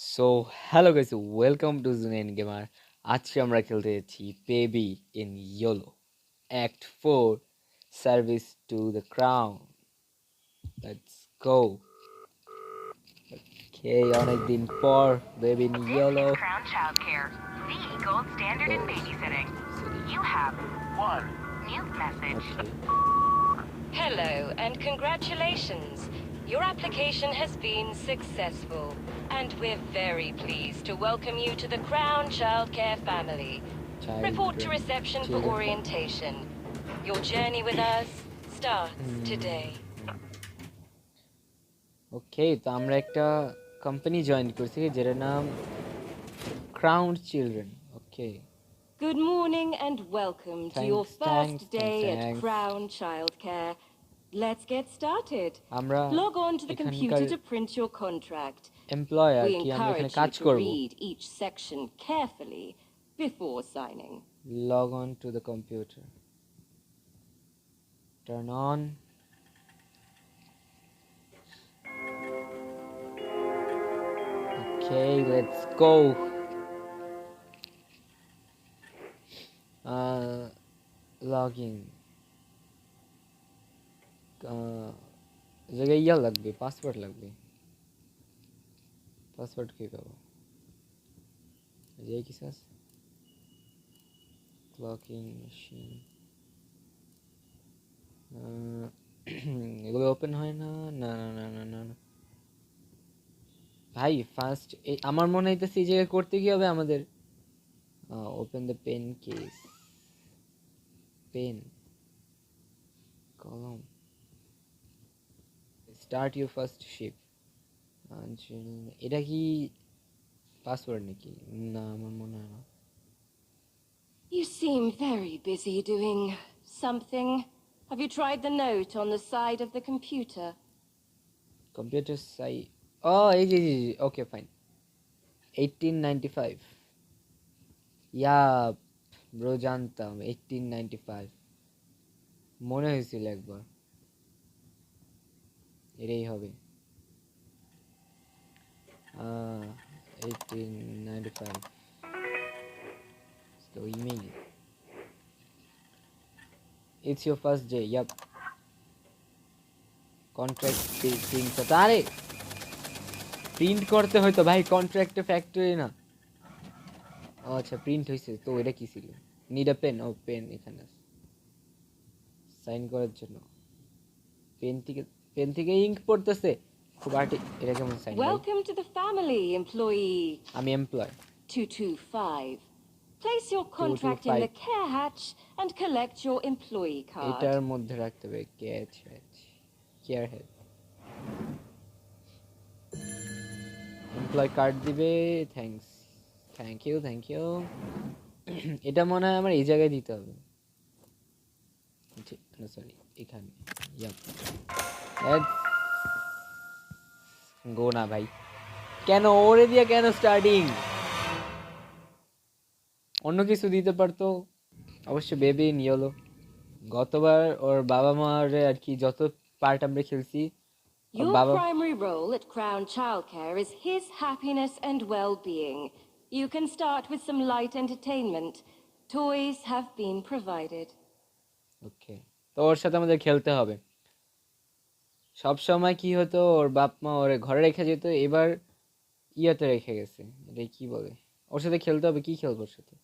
So hello guys, welcome to Junion gamer. আজকে আমরা খেলতে যাচ্ছি baby in yellow act 4 service to the crown. Let's go. Okay, অনেকদিন পর baby in yellow. This is Crown Childcare, the gold standard in babysitting. You have one mute message. Okay. Hello and congratulations. Your application has been successful and we're very pleased to welcome you to the Crown Childcare family. Report to reception for orientation. Your journey with us starts today. ওকে, তো আমরা একটা company join করছি যেটার নাম crown children. Okay, Good morning and welcome to your first day at thanks. Crown Childcare. Let's get started. আমরা Log on to the computer to print your contract. Employee আর We কি, আমরা এখানে encourage কাজ you to করব। read each section carefully before signing. Log on to the computer. Turn on. Okay, let's go. Login. জায়গায় ইয়া লাগবে, password লাগবে। Password কি পাবো? এই কিছু আছে? Clocking machine. এগুলো ওপেন হয় না। না না না না না ভাই, ফার্স্ট আমার মনে হইতেছে এই জায়গায় করতে কি হবে আমাদের? Open the pen case, pen কলম, স্টার্ট ইউর ফার্স্ট শিপ। এটা কি পাসওয়ার্ড নাকি? না, আমার মনে হয় না। You seem very busy doing something. Have you tried the note on the side of the computer? Computer সাই, ও এই যে ওকে ফাইন। 1895, ইয়া ব্রো, জানতাম 1895, মনে হয়েছিল একবার এটাই হবে। 1895 তো email, it's your first day. Yep, contract print করতে, আরে প্রিন্ট করতে হয়তো ভাই, কন্ট্রাক্টে ফ্যাক্টরি না। ও আচ্ছা, প্রিন্ট হয়েছে তো। এটা কি ছিল? Need a pen. ও পেন এখানে আছে সাইন করার জন্য। পেন থেকে ইঙ্ক পড়তেছে খুব আর্টি। এটা কেমন sign? Welcome to the family, employee আমি employee 225. Place your contract in the care hatch and collect your employee card. এটার মধ্যে রাখতে হবে catch hatch, care head, employ card দিবে। Thanks, thank you, thank you. এটা মনে হয় আমার এই জায়গায় দিতে হবে। সরি, এখানে। গো না ভাই, কেন ওরে দিয়ে কেন স্টার্টিং? অন্য কিছু দিতে পারতো। অবশ্য বেবি ইন ইয়েলো, গতবার ওর বাবা মার আর কি যত পার্ট আমরা খেলছি, Your primary role at Crown Childcare is his happiness and well-being. You can start with some light entertainment. Toys have been provided. ওকে, তো ওর সাথে আমাদের খেলতে হবে। সব সময় কি হতো, ওর বাপ মা ওরে ঘরে রেখে যেত, এবার ইয়াতে রেখে গেছে। এটা কি বলে? ওর সাথে খেলতে হবে। কি খেলবো ওর সাথে?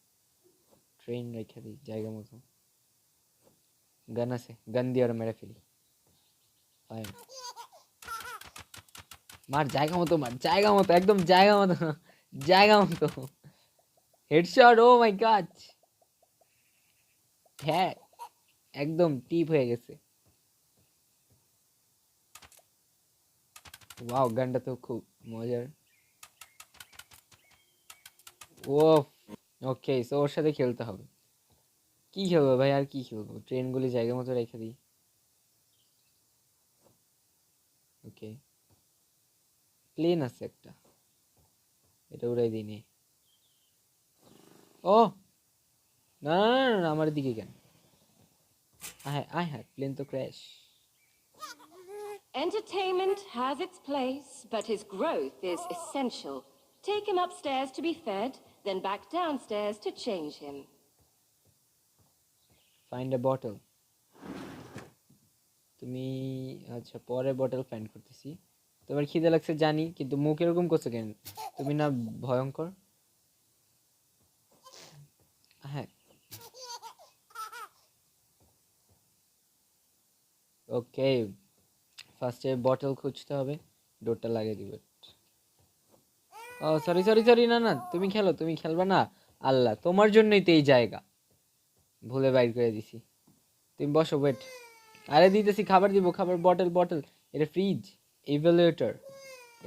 ট্রেন রেখে দিই জায়গা মতো। গান আছে, গান দিয়ে ওরা মেরে ফেলি। মার জায়গা মতো, মার জায়গা মতো, একদম জায়গা মতো, জায়গা মতো হেডশট। ও মাই গড, হ্যাঁ একদম টিপ হয়ে গেছে। ওয়াও, গানটা তো খুব মজার। ও ওকে, সো ওর সাথে খেলতে হবে। কি খেলবো ভাই, আর কি খেলবো? ট্রেনগুলি জায়গা মতো রেখে দিই। ওকে, প্লেন আছে একটা, এটা উড়াই দিই নি। ও না না না না, আমার দিকে কেন? আয় হ্যাঁ, প্লেন তো crash. Entertainment has its place, but his growth is essential. Take him upstairs to be fed, then back downstairs to change him. Find a bottle. তুমি আচ্ছা পরে বটল ফাইন্ড করতেছি। তোমার খিদে লাগছে জানি, কিন্তু মুখ এরকম করছো কেন? তুমি না ভয়ঙ্কর। হ্যাঁ ওকে, ফার্স্টে বটল খুঁজতে হবে, ডোরটা লাগিয়ে দিবে। ও সরি সরি সরি, না না তুমি খেলো, তুমি খেলবা না? আল্লাহ, তোমার জন্যই তো এই জায়গা, ভুলে বাইর করে দিছি। তুমি বসো, ওয়েট। আরে দিতেছি, খাবার দিব, খাবার। বটল বটল, এটা ফ্রিজ, ইভ্যালুয়েটর।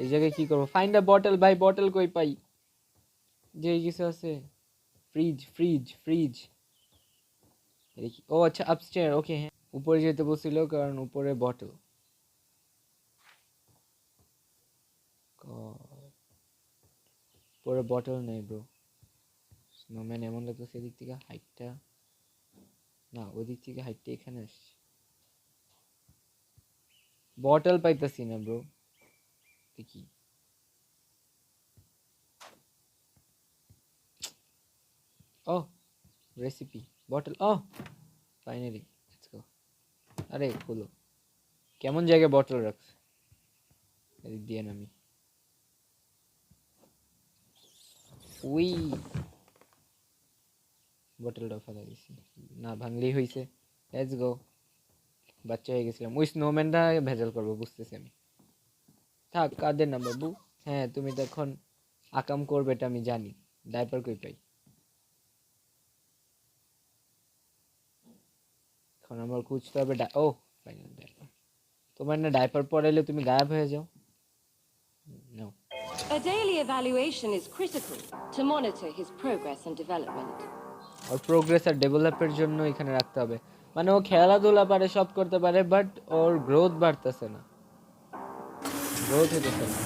এই জায়গায় কি করবো? Find a bottle. ভাই বটল কই পাই? যে কিছু আছে? Fridge fridge fridge. ও আচ্ছা, আপস্টেয়ার। ওকে হ্যাঁ, উপরে যেতে বলছিল কারণ উপরে বটল। উপরে বটল নেই ব্রো। স্নোম্যান এমন লাগতেছে এদিক থেকে হাইটটা, না ওদিক থেকে হাইটটা এখানে আসছে। বটল পাইতাছি না ব্রো, দেখি। Oh recipe, bottle. Oh finally, let's go. আরে খুলো, কেমন জায়গায় বটল রাখছে? এদিক দিয়ে নামি। উই, বটলটা ফেলা দিছি, না ভাঙলেই হয়েছে। Let's go. বাচ্চা হয়ে গেছিলাম। ওই স্নোম্যানটা ভেজাল করবো বুঝতেছি আমি। থাক, কাঁদে না বাবু। হ্যাঁ তুমি তো এখন আকাম করবে, এটা আমি জানি। ডাইপার কই পাই? এখন আমার খুঁজতে হবে ও ফাইনাল ডাইপার। তোমার না ডাইপার পরাইলে তুমি গায়েব হয়ে যাও। No. A daily evaluation is critical to monitor his progress and development. ওর প্রোগ্রেস আর ডেভেলপের জন্য এখানে রাখতে হবে। মানে ও খেলাধুলা পারে, সব করতে পারে, বাট ওর গ্রোথ বাড়তেছে না, গ্রোথ হতেছে না।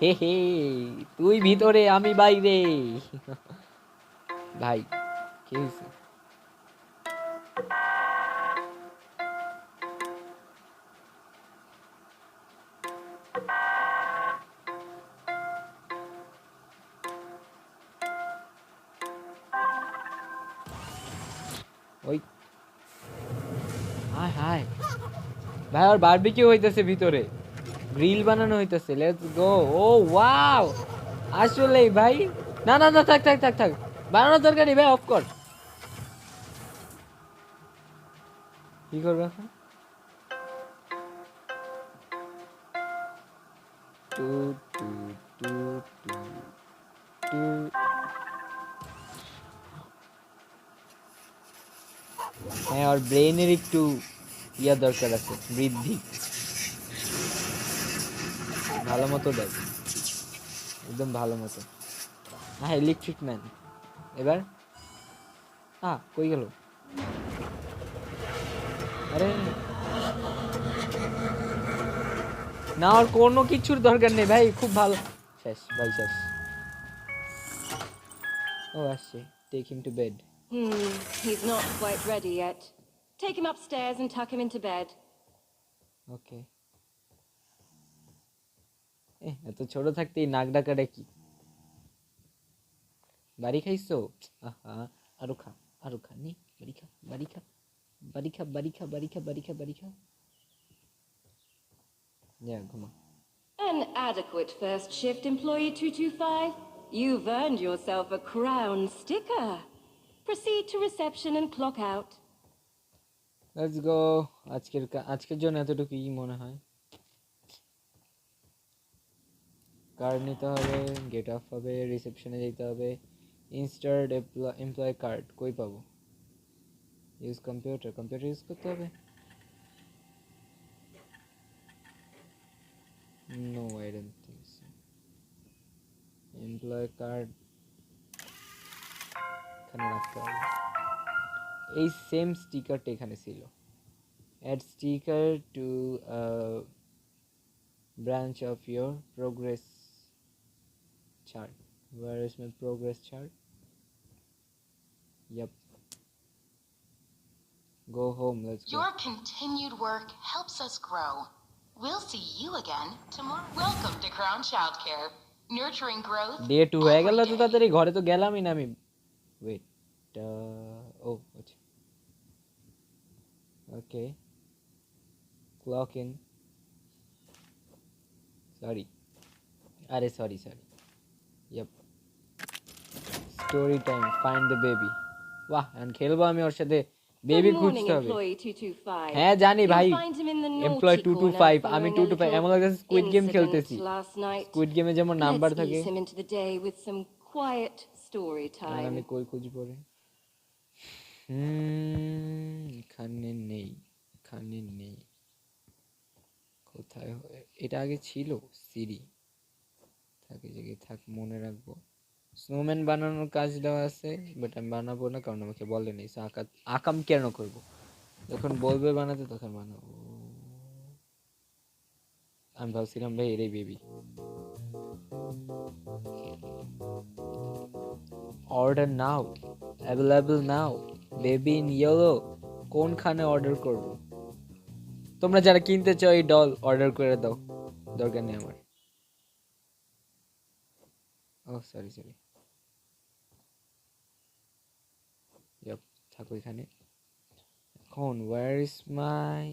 হে হে, তুই ভিতরে আমি বাইরে। ভাই কি হয়েছে? ওই হায় হায়, ভাই আর বারবিকিউ হইতেছে ভিতরে, গ্রিল বানানো হইতেছে। Let's go. ও ওয়াও, আসলেই ভাই। না না না, থাক থাক থাক থাক, বানানোর দরকার নেই ভাই, অফ কর। কি করবে এখন? Two two two two two. হ্যাঁ, আর ব্রেনের একটু ইয়া দরকার আছে, বৃদ্ধি। ভালো মতো দেখ, একদম ভালো মতো। হ্যাঁ, ইলেকট্রিক ম্যান। এবার কই গেল? আরে না, আর কোনো কিছুর দরকার নেই ভাই, খুব ভালো। শেষ ভাই, শেষ। ও আসছে, take him to bed. He's not quite ready yet. Take him upstairs and tuck him into bed. ওকে। এত ছোট থাকতেই নাক ডাকাটা কি? বাড়ি খাইছো? আহা, আরো খা, আরো খা, নি বাড়ি খা, বাড়ি খা, বাড়ি খা, বাড়ি খা, বাড়ি খা, বাড়ি খা, বাড়ি খা। যা ঘুমা। An adequate first shift, employee 225. You've earned yourself a crown sticker. Proceed to reception and clock out. Let's go. আজকের জন্য এতটুকুই মনে হয়। কার্ড নিতে হবে, গেট অফ হবে, রিসেপশনে যেতে হবে। ইনস্টার্ট এমপ্লয় কার্ড কই পাবো? ইউজ কম্পিউটার, কম্পিউটার ইউজ করতে হবে। No, I don't think so. Employee card এখানে রাখতে হবে। এই সেম স্টিকারটা এখানে ছিল। Add sticker to branch of your progress chart. Where is my progress chart? Yep. Go home, let's go. Your continued work helps us grow. We'll see you again tomorrow. Welcome to Crown Childcare. Nurturing growth day 2 হয়ে গেল every তো day. তাড়াতাড়ি, ঘরে তো গেলামই না আমি। Wait, ও আচ্ছা, ওকে, ক্লক ইন, সরি, আরে sorry, yep, story time, find the baby. বাহ, এখন খেলবো আমি ওর সাথে, বেবি Good morning, খুঁজতে হবে। employee 225. হ্যাঁ জানি ভাই, You'll find him in the naughty employee corner 225, আমি following a 225, এমন little লাগছে স্কুইড গেম incident খেলতেছি। last night. স্কুইড গেমে যেমন নাম্বার Let's থাকে, ease him into the day with some quiet story এখন আমি time. কই খুঁজবো রে? এখানে নেই, এখানে নেই, কোথায় এটা আগে ছিল? সিরি থাকে জায়গায় থাক, মনে রাখবো। স্নোম্যান বানানোর কাজ দেওয়া আছে, বাট আমি বানাবো না, কারণ আমাকে বলে নেই। আকাম কেন করব, যখন বলবে বানাতে তখন বানাবো। আমি ভাবছিলাম ভাই এটাই baby. Order now, available now, baby in yellow. কোনখানে অর্ডার করব? তোমরা যারা কিনতে চাও এই ডল অর্ডার করে দাও, দরকার নেই আমার। ও সরি, ইয়াপ, থাকো এখানে। এখন ওয়্যার ইজ মাই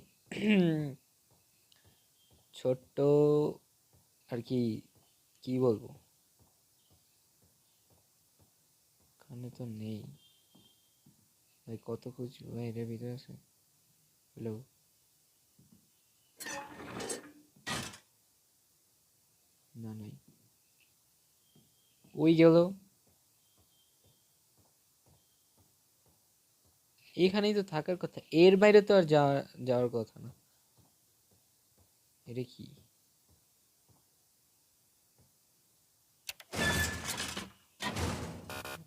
ছোট্ট, আর কি বলবো, এখানে তো নেই ভাই, কত খুঁজবো ভাই, এর ভিতরে আছে। হ্যালো, না নাই, ওই গেল, এখানেই তো থাকার কথা, এর বাইরে তো আর যাওয়ার কথা না। এটা কি?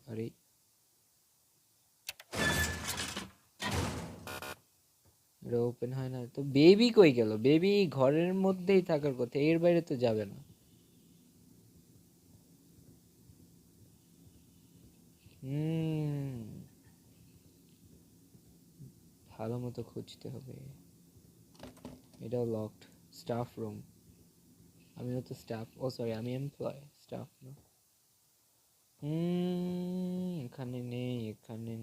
আরে এটা ওপেন হয় না তো। বেবি কই গেল? বেবি ঘরের মধ্যেই থাকার কথা, এর বাইরে তো যাবে না। ভালো মতো খুঁজতে হবে। এটাও লকড, স্টাফ রুম। আমিও তো স্টাফ, ও সরি আমি এমপ্লয়, স্টাফ না। এখানে নেই, এখানে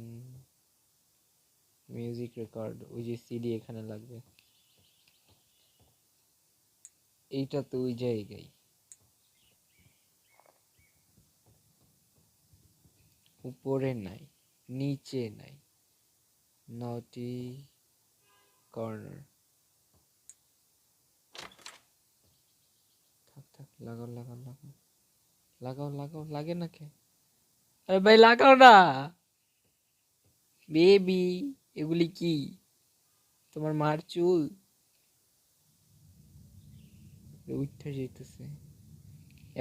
মিউজিক রেকর্ড, ওই যে সিডি এখানে লাগবে। এইটা তো ওই জায়গায়, উপরে নাই, নিচে নাই, নটি কর্নার। থাক, লাগাও, লাগে না কে? আরে ভাই লাগাও না। বেবি, এগুলি কি তোমার মার চুল? উঠতে যেতেছে।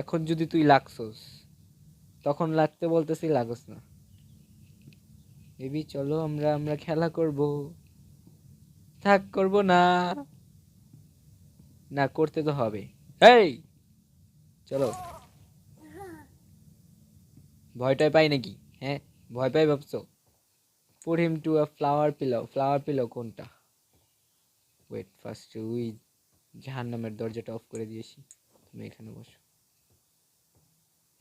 এখন যদি তুই লাগছস, তখন লাগতে বলতেছি লাগস না। বেবি চলো, আমরা খেলা করব। থাক, করব না, না করতে তো হবে। এই চলো, ভয়টাই পাই নাকি? হ্যাঁ, ভয় পাই ভাবছো? Put him to a flower pillow কোনটা? ওয়েট, ফার্স্ট ওই জাহান্নামের দরজাটা অফ করে দিয়েছি, তুমি এখানে বসো।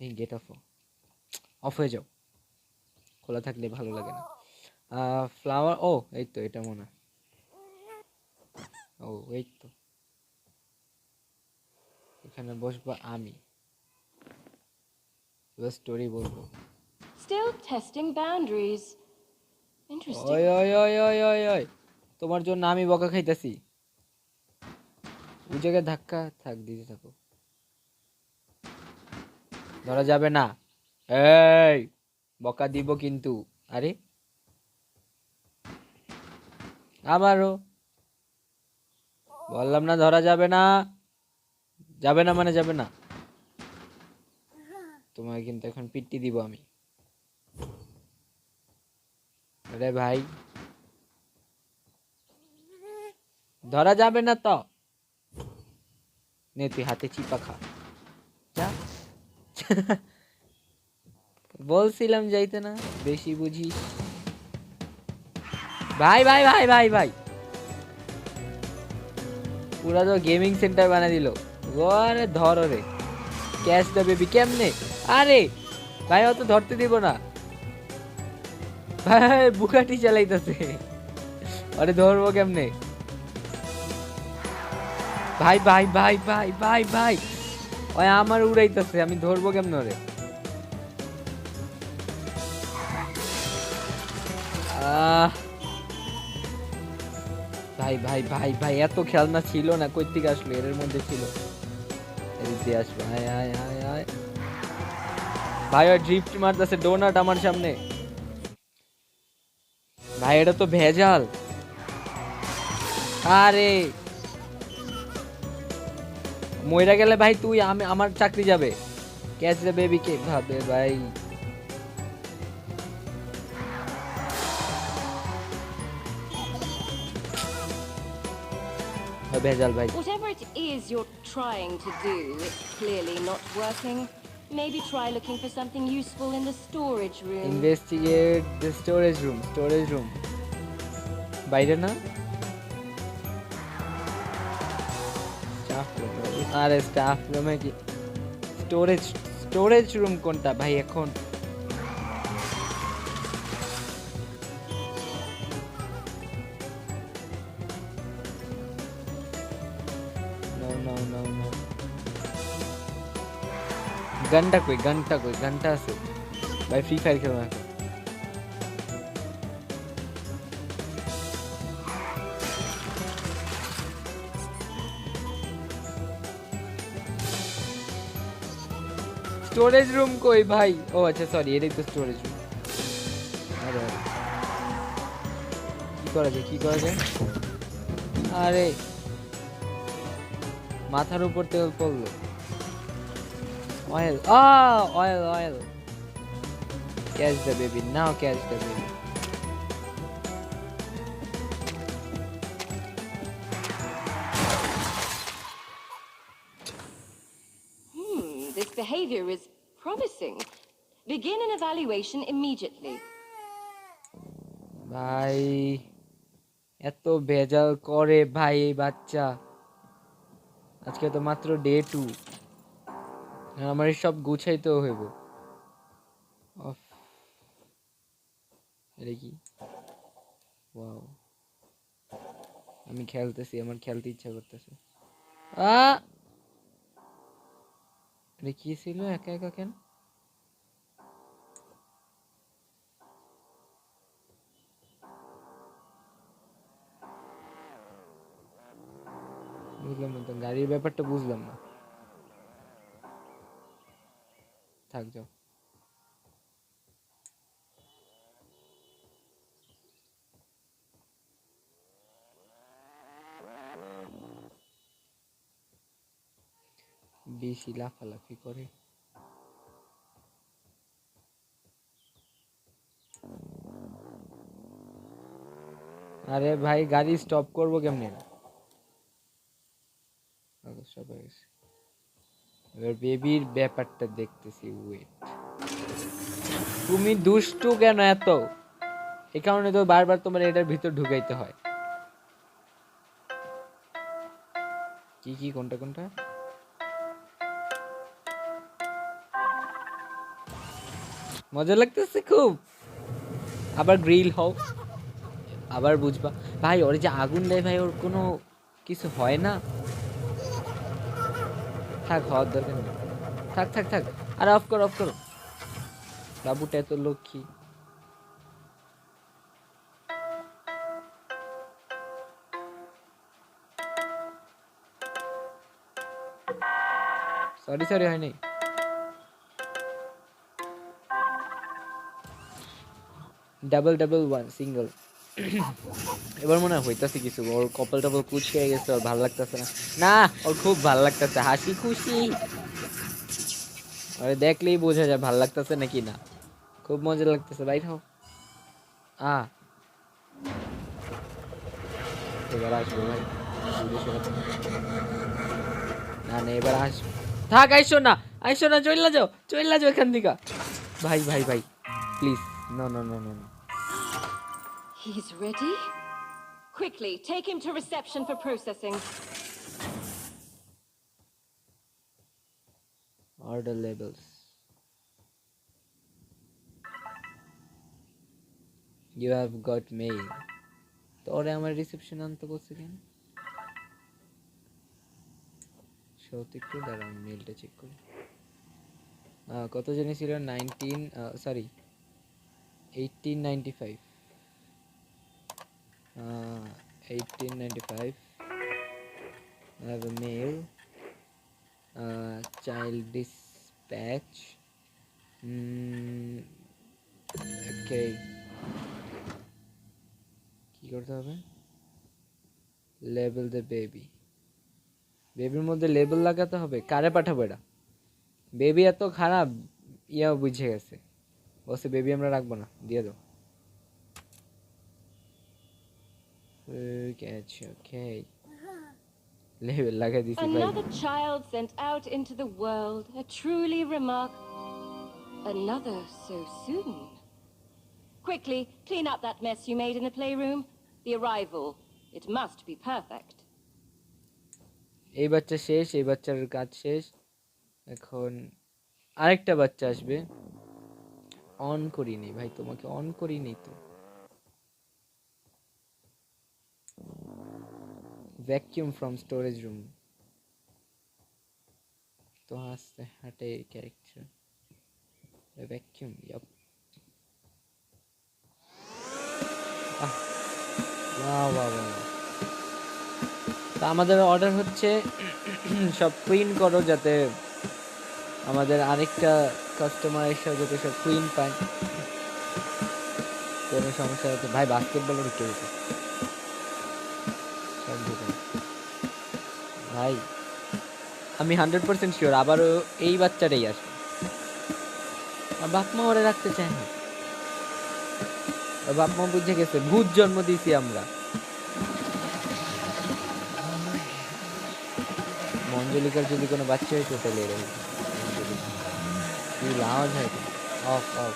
এই গেট অফ হয়ে যাও, খোলা থাকলে ভালো লাগে না। ফ্লাওয়ার, ও এই তো, এটা মনে হয়। ও এই তো, এখানে বসবো আমি, স্টোরি বলবো। Still testing boundaries. Interesting. ওই তোমার জন্য আমি বকা খাইতেছি। ওই জায়গায় ধাক্কা থাক, দিতে থাকো, ধরা যাবে না। এই বকা দিব কিন্তু। আরে আবারও বললাম না ধরা যাবে না, মানে যাবে না। তোমায় কিন্তু এখন পিট্টি দিব আমি। আরে ভাই, ধরা যাবে না তো। নে তুই হাতে চিপা খা, যা। বলছিলাম যাইতে না, বেশি বুঝিস। ভাই, পুরা তো গেমিং সেন্টার বানিয়ে দিল। আরে ধর রে, ক্যাচ দ্য বেবি কেমনে? আরে ভাই অত ধরতে দিব না ভাই, বুকাটি চালাইতেছে। আরে ধরবো কেমনে ভাই? ভাই ভাই ভাই ভাই ভাই ওই আমার উড়াইতেছে, আমি ধরবো কেমনে রে? ভাই ভাই ভাই ভাই এত খেলনা ছিল না, কই থেকে আসলো? এর মধ্যে ছিল, এদিক দিয়ে আসবে। হায় হায় হায় হায় ভাই, ওই ড্রিফট মারতেছে ডোনাট আমার সামনে। ভাই এটা তো ভেজাল। আরে মইরা গেলে ভাই তুই, আমি আমার চাকরি যাবে। ক্যাচ দ্য বেবি কে ভাবে ভাই? ভেজাল ভাই। Whatever it is you're trying to do, it's clearly not working. Maybe try looking for something useful in the storage room. Investigate the storage room. Storage room বাইরে না? Staff room. আরে staff রুমে কি? Storage, storage room কোনটা ভাই এখন? No no no no, গানটা কই? গানটা কই? গানটা আছে ভাই, ফ্রি ফায়ার খেলো না। স্টোরেজ রুম কই ভাই? ও আচ্ছা সরি, এটাই তো স্টোরেজ রুম। আরে আরে কি করা যায়, কি করা যায়? আরে মাথার উপর তেল পড়লো। Oil, oil oil. Catch the baby now, catch the baby. This behavior is promising. Begin an evaluation immediately. ভাই এত ভেজাল করে ভাই এই বাচ্চা। আজকে তো মাত্র ডে 2, আমার সব গুছাইতেও হইব। অফ, এটা কি? ওয়াও, আমি খেলতেছি, আমার খেলতে ইচ্ছা করতেছে। এটা কি ছিল একা একা কেন? বুঝলাম না তো, গাড়ির ব্যাপারটা বুঝলাম না। থাক যাও। বেশি লাফালাফি করে। আরে ভাই গাড়ি স্টপ করবো কেমনে? স্টপ হয়ে গেছে। এবার বেবির ব্যাপারটা দেখতেছি। ওয়েট, তুমি দুষ্টু কেন এত? এই কারণে তো বারবার তোমার এটার ভিতর ঢুকাইতে হয়। কি কি, কোনটা কোনটা? মজা লাগতেছে খুব। আবার গ্রিল হও, আবার বুঝবা ভাই। ওর যে আগুন দেয় ভাই, ওর কোনো কিছু হয় না। থাক, হওয়ার দরকার নেই। থাক থাক থাক, আরে অফ করো, অফ করো। বাবুটা এত লক্ষ্মী। সরি সরি, হয়নি। Double double one single. এবার মনে হয় হইতাছে কিছু। ওর কপাল টপাল কুচকে গেছে, ওর ভালো লাগতেছে না। না, ওর খুব ভালো লাগতেছে, হাসি খুশি। আরে দেখলেই বোঝা যায় ভালো লাগতেছে নাকি না। খুব মজা লাগতেছে। বাইর হও। এবার আসবো ভাই। না না, এবার আসবো। থাক, আইসো না, আইসো না, চইলা যাও, চইলা যাও এখান থেকে। ভাই ভাই ভাই please, no no no no no. He's ready? Quickly, take him to reception for processing. order labels. You have got mail. তোরে আমার রিসেপশন আনতে বলছে কেন? সত্যি একটু দাঁড়ান, মেলটা চেক করি। কত জানি ছিল 1895 1895 I have a mail, child dispatch. Okay, কি করতে হবে? Label the baby. বেবির মধ্যে লেবেল লাগাতে হবে। কারে পাঠাবো এটা? বেবি এত খারাপ, ইয়া বুঝে গেছে, বসে বেবি আমরা রাখবো না, দিয়ে দাও। Okay, লেবেল লাগাই দিছি ভাই। Another child sent out into the world, a truly Another so soon. Quickly, clean up that mess you made in the playroom. The arrival. It must be perfect. এই বাচ্চা শেষ, এই বাচ্চার কাজ শেষ। এখন আরেকটা বাচ্চা আসবে। অন করিনি ভাই, তোমাকে অন করিনি তো। Vacuum from storage room. তো আসতে হাটে ক্যারেক্টার ভ্যাকিউম। ইয়াপ, তা আমাদের অর্ডার হচ্ছে সব কুইন করো, যাতে আমাদের আরেকটা কাস্টমার এসে যাতে সব কুইন পায়, কোনো সমস্যা হচ্ছে। ভাই বাস্কেটবল ঢুকে গেছে সব দোকান। ভাই আমি 100% শিওর আবারও এই বাচ্চাটাই আসবে। আর বাপ মা ওরা রাখতে চায় না, বাপ মা বুঝে গেছে ভূত জন্ম দিয়েছি আমরা। মঞ্জলিকার যদি কোনো বাচ্চা হয়েছে তাহলে এরকম কি আওয়াজ হয়? অফ অফ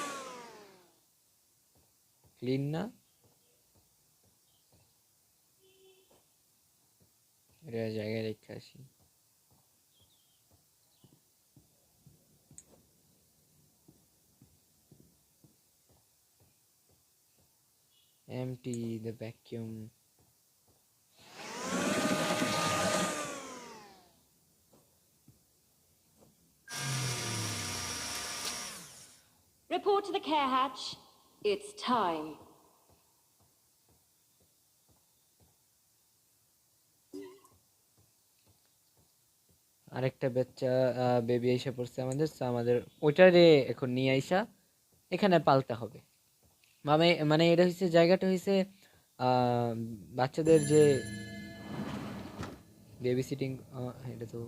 ক্লিন না, এটা জায়গায় রেখে আসি। Empty the vacuum. Report to the care hatch. It's time. আরেকটা বাচ্চা বেবি এসে পড়ছে আমাদের, আমাদের ওইটারে এখন নিয়ে আইসা এখানে পালতে হবে। মানে মানে এটা হচ্ছে জায়গাটা হচ্ছে বাচ্চাদের যে বেবি সিটিং। এটা তো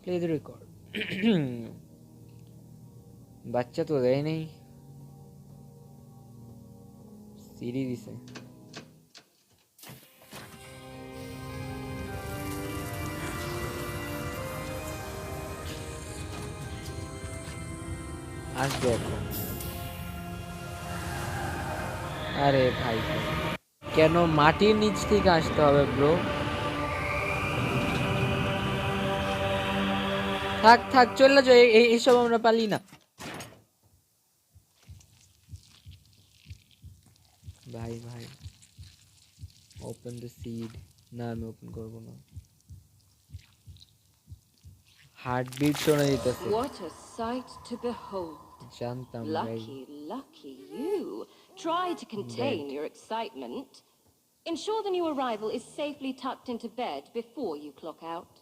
প্লে দ্য রেকর্ড। বাচ্চা তো দেয় নেই, সিডি দিছে। আসবে এখন। আরে ভাই কেন মাটির নিচ থেকে আসতে হবে ব্রো? থাক থাক চলে যাও, এইসব আমরা পালি না ভাই। ভাই ওপেন দ্য সিড। না আমি ওপেন করব না, হার্টবিট শোনা যেতেছে। What a sight to behold. জানতাম ভাই। Lucky you. Try to contain your excitement. Ensure the new arrival is safely tucked into bed before you clock out.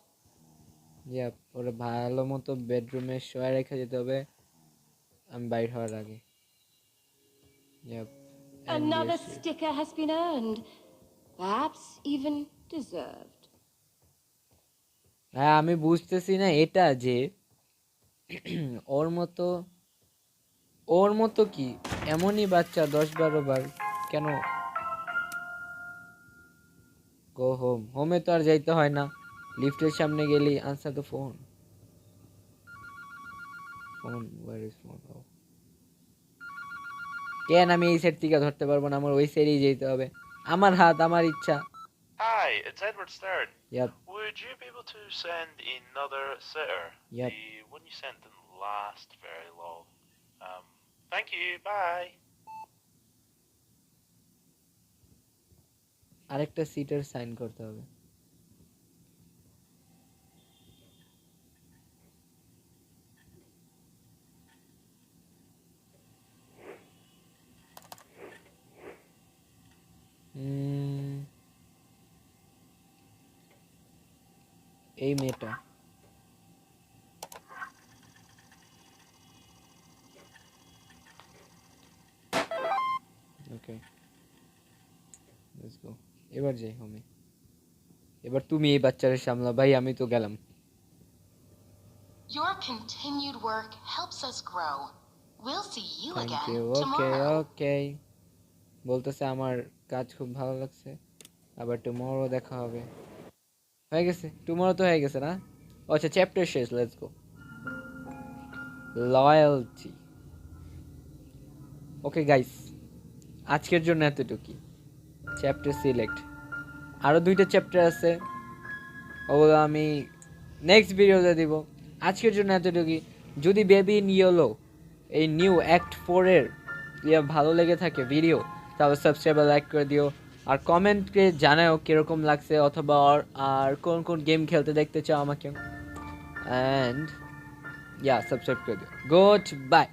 Yep, ওরা ভালো মতো বেডরুমে শোয়া রেখে যেতে হবে আমি বাইর হওয়ার আগে। Yep, Another sticker has been earned. Perhaps even deserved. হ্যাঁ আমি বুঝতেছি না এটা যে ওর মতো কি এমনই বাচ্চা 10-12 বার কেন? Go home. হোমে তো আর যাইতে হয় না, লিফটের সামনে গেলি answer the phone. Phone where is phone? কেন আমি এই সেট থেকে ধরতে পারবো না? আমার ওই সাইডেই যেতে হবে, আমার হাত আমার ইচ্ছা। Hi, it's Edward Stern. Yep. We would you be able to send another sitter? Yep. The one you sent didn't last very long. Thank you. Bye. আরেকটা সিটের সাইন করতে হবে। এই মেয়েটা ওকে, লেটস গো। এবার যাই হোমে। এবার তুমি এই বাচ্চারে সামলা ভাই, আমি তো গেলাম। Your continued work helps us grow. We'll see you thank again you. Okay tomorrow. Okay, বলতেছে আমার কাজ খুব ভালো লাগছে, আবার টুমরো দেখা হবে। হয়ে গেছে, টুমরো তো হয়ে গেছে না? আচ্ছা চ্যাপ্টার শেষ, let's go. Loyalty. Okay guys, আজকের জন্য এতটুকুই। চ্যাপ্টার সিলেক্ট, আরো 2টা চ্যাপ্টার আছে, ওগুলো আমি নেক্সট ভিডিওতে দিব। আজকের জন্য এতটুকুই। যদি বেবি ইন ইয়েলো এই নিউ অ্যাক্ট 4 এর ভালো লেগে থাকে ভিডিও, তাহলে সাবস্ক্রাইব আর লাইক করে দিও, আর কমেন্টে জানাও কিরকম লাগছে, অথবা আর কোন কোন গেম খেলতে দেখতে চাও আমাকে, অ্যান্ড সাবস্ক্রাইব করে দিও। Good bye.